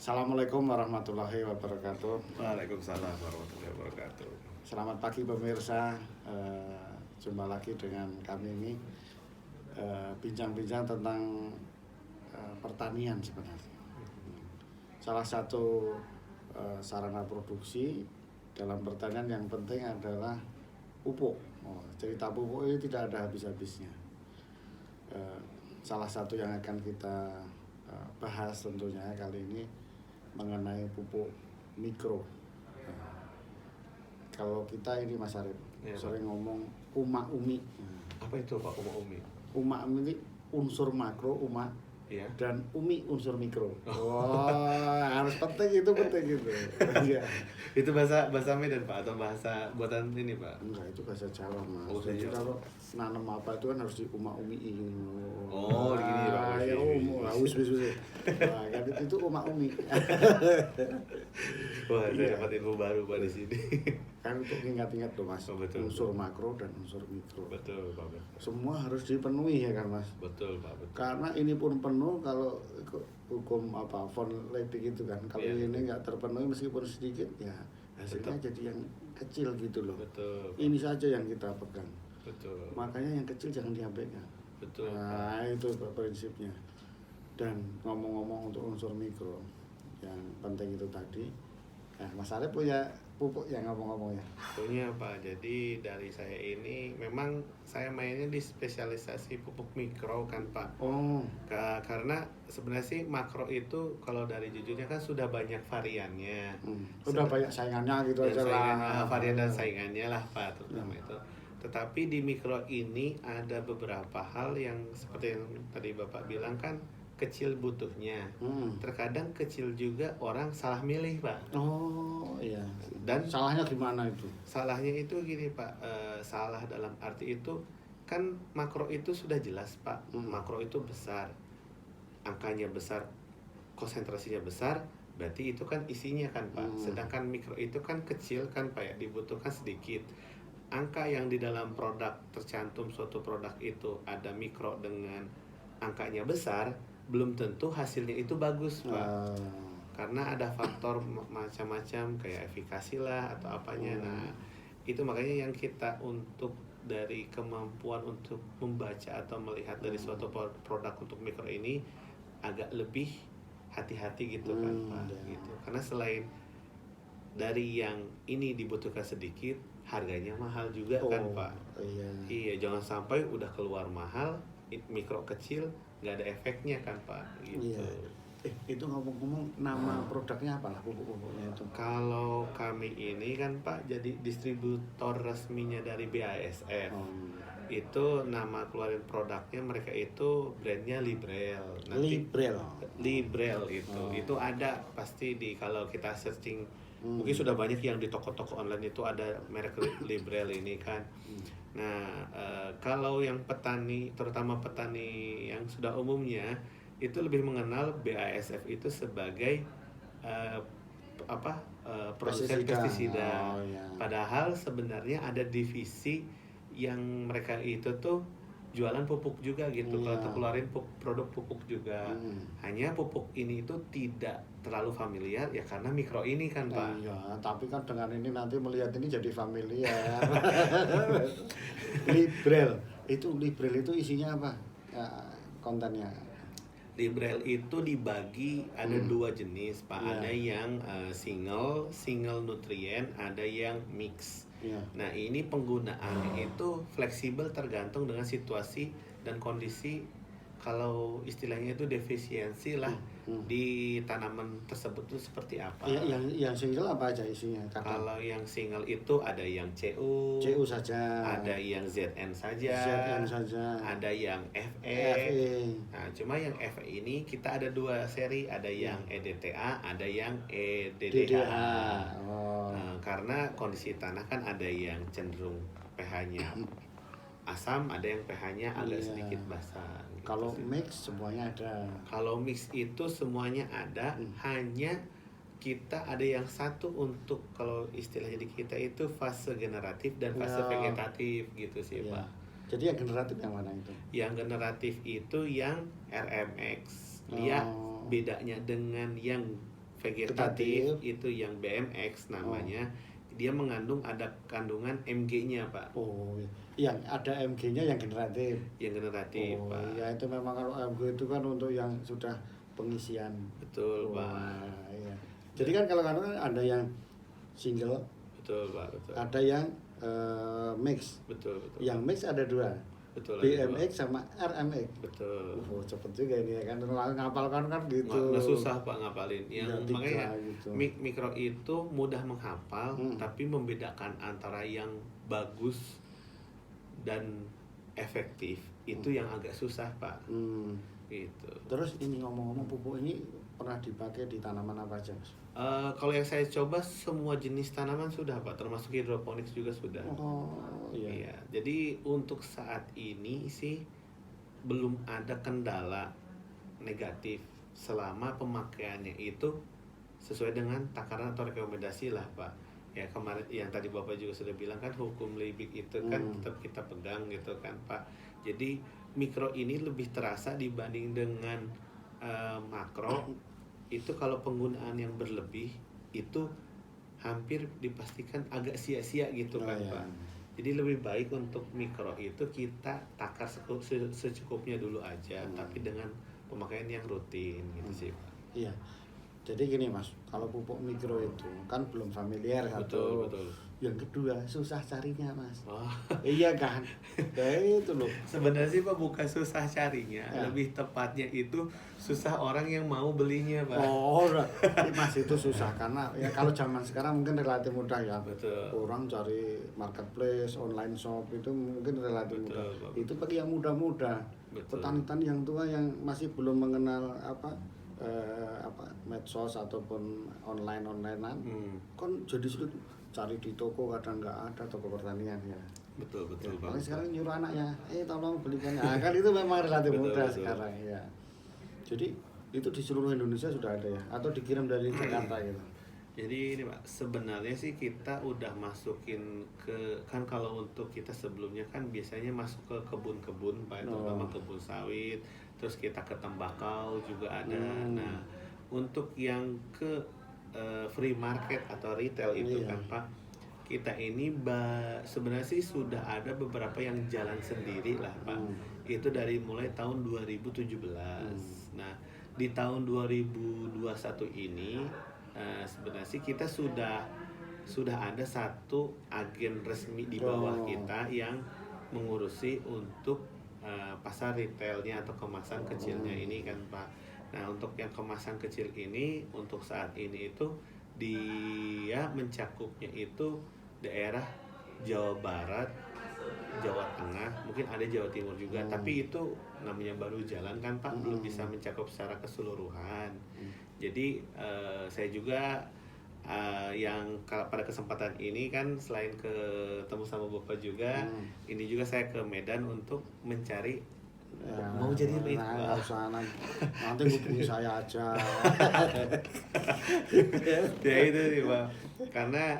Assalamualaikum warahmatullahi wabarakatuh. Waalaikumsalam warahmatullahi wabarakatuh. Selamat pagi pemirsa. Jumpa lagi dengan kami ini bincang-bincang tentang pertanian sebenarnya. Salah satu sarana produksi dalam pertanian yang penting adalah pupuk. Cerita pupuk ini tidak ada habis-habisnya. Salah satu yang akan kita bahas tentunya kali ini mengenai pupuk mikro. Kalau kita ini Mas Arif sering ngomong umi. Apa itu Pak umi? Umi ini unsur makro Iya. dan umi unsur mikro. Harus penting itu. Ya. Itu bahasa Medan Pak atau bahasa buatan ini Pak? Enggak, itu bahasa Jawa Mas. Oh, Jadi Jawa. kalau nanam apa itu kan harus di umi. Oh, gini Pak. Ya wis. Nah, kan itu umi. Wah, saya Iya. dapat info baru Pak di sini. Kan untuk ingat-ingat tuh Mas, Oh, betul. unsur makro dan unsur mikro. Betul Pak. Semua harus dipenuhi ya kan Mas. Betul Pak. Betul. Karena ini pun penuh kalau hukum fonetik itu kan, kalau Iya. ini nggak terpenuhi meskipun sedikit ya hasilnya jadi yang kecil gitu loh. Betul. Ini saja yang kita pegang. Betul. Makanya yang kecil jangan diabaikan. Betul. Nah itu prinsipnya. Dan ngomong-ngomong untuk unsur mikro yang penting itu tadi. Nah, Mas Arif punya pupuk yang ngomong-ngomong ya. Punya Pak, jadi dari saya ini memang saya mainnya di spesialisasi pupuk mikro kan Pak. Oh, Karena sebenarnya sih makro itu kalau dari jujurnya kan sudah banyak variannya. udah banyak saingannya gitu Dan aja lah. varian dan saingannya lah Pak, terutama itu. Tetapi di mikro ini ada beberapa hal yang seperti yang tadi Bapak bilang kan kecil butuhnya. Terkadang kecil juga orang salah milih Pak. Oh iya. Dan Salahnya gimana itu? salahnya itu gini Pak, salah dalam arti itu kan makro itu sudah jelas Pak. Makro itu besar, angkanya besar, konsentrasinya besar, berarti itu kan isinya kan Pak. Sedangkan mikro itu kan kecil kan Pak ya, dibutuhkan sedikit. Angka yang di dalam produk tercantum suatu produk itu ada mikro dengan angkanya besar, belum tentu hasilnya itu bagus Pak. Karena ada faktor macam-macam kayak efikasi lah atau apanya. Nah, itu makanya yang kita untuk dari kemampuan untuk membaca atau melihat dari suatu produk untuk mikro ini agak lebih hati-hati gitu kan Pak gitu. Karena selain dari yang ini dibutuhkan sedikit, harganya mahal juga kan Pak. Iya. Iya, jangan sampai udah keluar mahal, mikro kecil nggak ada efeknya kan Pak gitu. Iya. Itu ngomong-ngomong nama produknya apa lah pupuk-pupuknya itu? Kalau kami ini kan Pak jadi distributor resminya dari BASF. Itu nama keluarin produknya mereka itu brandnya Librel. Librel itu ada pasti di kalau kita searching mungkin sudah banyak yang di toko-toko online itu ada merek Librel ini kan. Nah kalau yang petani terutama petani yang sudah umumnya itu lebih mengenal BASF itu sebagai produsen pestisida. Iya. Padahal sebenarnya ada divisi yang mereka itu tuh jualan pupuk juga gitu. Iya. Kalau keluarin produk pupuk juga. Hanya pupuk ini itu tidak terlalu familiar ya karena mikro ini kan Pak. Iya, tapi kan dengan ini nanti melihat ini jadi familiar. Librel itu isinya apa? Ya, kontennya. Librel itu dibagi ada dua jenis Pak. Iya. Ada yang single nutrien, ada yang mix. Iya. Nah ini penggunaannya itu fleksibel tergantung dengan situasi dan kondisi. Kalau istilahnya itu defisiensi lah di tanaman tersebut itu seperti apa. Yang single apa aja isinya? Kalau yang single itu ada yang CU saja. ada yang ZN saja, ada yang FE. Nah, cuma yang FE ini kita ada dua seri, ada yang EDTA, ada yang EDDH. Nah, karena kondisi tanah kan ada yang cenderung pH-nya asam, ada yang pH-nya agak sedikit basah. Gitu Kalau sih. mix semuanya ada. Kalau mix itu semuanya ada, hanya kita ada yang satu untuk kalau istilahnya di kita itu fase generatif dan fase vegetatif gitu sih Pak. Jadi yang generatif yang mana itu? Yang generatif itu yang RMX. Dia bedanya dengan yang vegetatif itu yang BMX namanya, dia mengandung ada kandungan Mg-nya Pak. Oh, yang ada MG-nya yang generatif. Yang generatif Oh, Pak. ya itu memang kalau MG itu kan untuk yang sudah pengisian. Betul Pak. Wah, iya. Jadi kan kalau ada yang single, Betul Pak, betul. ada yang mix. Betul, betul. Yang mix ada dua. Betul. Ada dua. BMX sama RMX. Betul. Oh, cepet juga ini ya kan. Ngapalkan kan gitu. Nggak susah Pak ngapalin. Yang Ya, tiga makanya gitu. mikro itu mudah menghafal, tapi membedakan antara yang bagus dan efektif itu yang agak susah Pak. Gitu. Terus ini ngomong-ngomong, pupuk ini pernah dipakai di tanaman apa aja, Mas? Kalau yang saya coba semua jenis tanaman sudah Pak, termasuk hidroponik juga sudah. Oh, iya. Iya. Jadi untuk saat ini sih belum ada kendala negatif selama pemakaiannya itu sesuai dengan takaran atau rekomendasi lah Pak. Ya kemarin yang tadi Bapak juga sudah bilang kan hukum Liebig itu kan tetap kita pegang gitu kan Pak. Jadi mikro ini lebih terasa dibanding dengan makro. Itu kalau penggunaan yang berlebih itu hampir dipastikan agak sia-sia gitu kan iya. Pak. Jadi lebih baik untuk mikro itu kita takar secukupnya dulu aja, tapi dengan pemakaian yang rutin gitu sih Pak. Iya. Jadi gini Mas, kalau pupuk mikro itu kan belum familiar satu. Betul. Yang kedua susah carinya Mas. Oh. Iya kan? Ya itu loh. Sebenarnya sih Pak bukan susah carinya, lebih tepatnya itu susah orang yang mau belinya Pak. Oh, Mas itu susah karena ya kalau zaman sekarang mungkin relatif mudah ya. Betul. Orang cari marketplace, online shop itu mungkin relatif mudah. Pak. Itu bagi yang muda-muda. Petani-petani yang tua yang masih belum mengenal apa medsos ataupun onlinean kan jadi sulit cari di toko, kadang nggak ada toko pertanian ya. Betul Ya, Pak. paling sekarang nyuruh anaknya, tolong belikan. Nah, kan itu memang relatif mudah sekarang ya. Jadi itu di seluruh Indonesia sudah ada ya, atau dikirim dari Jakarta gitu. Jadi ini Pak, sebenarnya sih kita udah masukin ke, kan kalau untuk kita sebelumnya kan biasanya masuk ke kebun-kebun Pak, terutama kebun sawit, terus kita ke tembakau juga ada. Nah, untuk yang ke free market atau retail itu kan Pak, kita ini sebenarnya sih sudah ada beberapa yang jalan sendiri lah Pak. Itu dari mulai tahun 2017. Nah, di tahun 2021 ini sebenarnya sih kita sudah ada satu agen resmi di bawah kita yang mengurusi untuk pasar retailnya atau kemasan kecilnya ini kan Pak. Nah untuk yang kemasan kecil ini untuk saat ini itu dia mencakupnya itu daerah Jawa Barat, Jawa Tengah, mungkin ada Jawa Timur juga, tapi itu namanya baru jalan kan Pak, belum bisa mencakup secara keseluruhan. Jadi saya juga yang pada kesempatan ini kan selain ketemu sama Bapak juga, ini juga saya ke Medan untuk mencari mau jadi lead. Nanti hubungi saya aja. Ya itu sih Pak, karena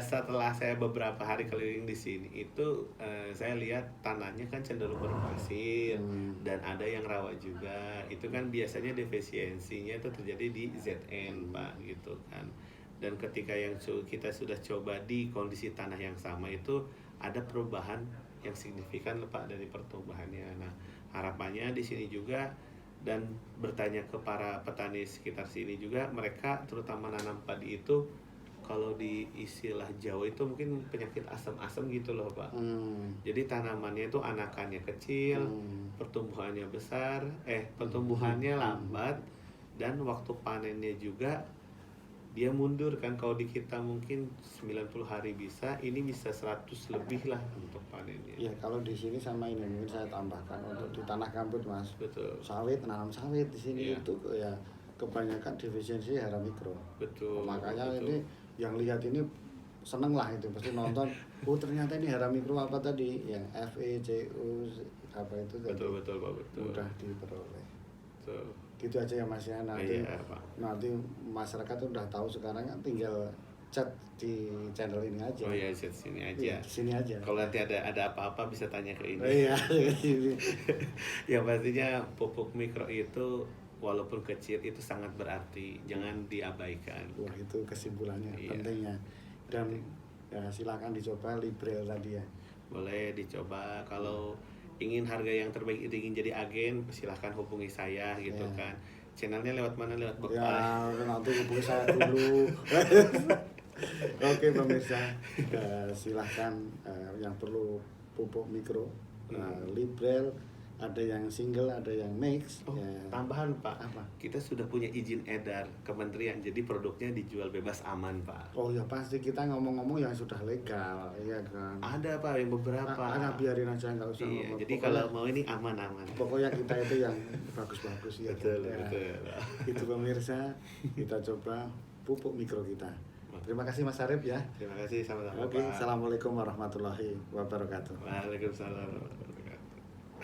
setelah saya beberapa hari keliling di sini itu saya lihat tanahnya kan cenderung berpasir dan ada yang rawa juga. Itu kan biasanya defisiensinya itu terjadi di ZN Pak gitu kan. Dan ketika yang kita sudah coba di kondisi tanah yang sama itu ada perubahan yang signifikan Pak dari pertumbuhannya. Nah harapannya di sini juga, dan bertanya ke para petani sekitar sini juga, mereka terutama nanam padi itu kalau di istilah Jawa itu mungkin penyakit asam-asam gitu loh Pak. Jadi tanamannya itu anakannya kecil, pertumbuhannya besar, pertumbuhannya lambat, dan waktu panennya juga dia mundur kan. Kalau di kita mungkin 90 hari bisa, ini bisa 100 lebih lah untuk panennya. Ya kalau di sini sama ini mungkin saya tambahkan untuk di tanah gambut Mas. Betul. Sawit, nanam sawit di sini itu ya kebanyakan defisiensi hara mikro. Betul. Makanya ini yang lihat ini seneng lah itu pasti nonton. Oh ternyata ini hara mikro apa tadi yang FECU apa itu tadi. Betul Pak, betul. Mudah diperoleh. Betul. Gitu aja ya Mas ya, nanti nanti masyarakat udah tahu sekarang kan tinggal chat di channel ini aja. Oh iya, chat sini aja. Sini aja. Kalau nanti ada apa-apa bisa tanya ke ini. Iya. Yang pastinya pupuk mikro itu walaupun kecil itu sangat berarti, jangan diabaikan. Wah, itu kesimpulannya Iya. pentingnya. Dan ya, silakan dicoba Librel tadi ya. Boleh dicoba. Kalau ingin harga yang terbaik itu ingin jadi agen, silahkan hubungi saya gitu Iya. kan. Channelnya lewat mana? Lewat Ya, Bapak. nanti hubungi saya dulu. Oke pemirsa, silahkan yang perlu pupuk mikro, Librel, ada yang single, ada yang mix. Oh, Ya. tambahan Pak, Apa? kita sudah punya izin edar kementerian, jadi produknya dijual bebas aman Pak. Oh ya pasti kita ngomong-ngomong yang sudah legal, iya kan. Ada Pak yang beberapa. Biarin aja nggak usah Iya, ngomong. jadi Pokoknya- kalau mau ini aman-aman. Pokoknya kita itu yang bagus-bagus ya. Betul, Ya. betul. Itu pemirsa, kita coba pupuk mikro kita. Terima kasih Mas Arif ya. Terima kasih sama-sama Oke, Pak. assalamualaikum warahmatullahi wabarakatuh. Waalaikumsalam.